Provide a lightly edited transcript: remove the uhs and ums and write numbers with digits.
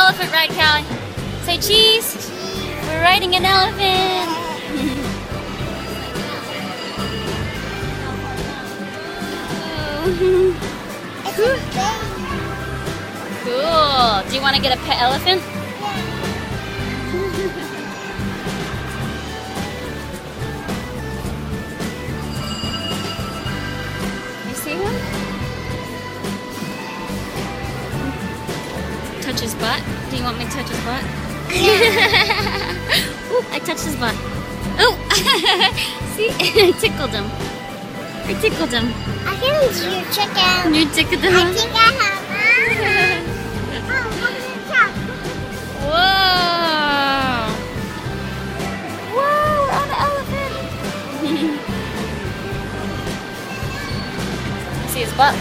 elephant ride, Callie. Say cheese. We're riding an elephant. Cool. Do you want to get a pet elephant? You see him? Touch his butt. Do you want me to touch his butt? Ooh, I touched his butt. Oh! See? I tickled him. I tickled him. I think it's your chicken. You tickled him? I think I have. Oh, look at the top. Whoa! Whoa, we're on an elephant. See his butt?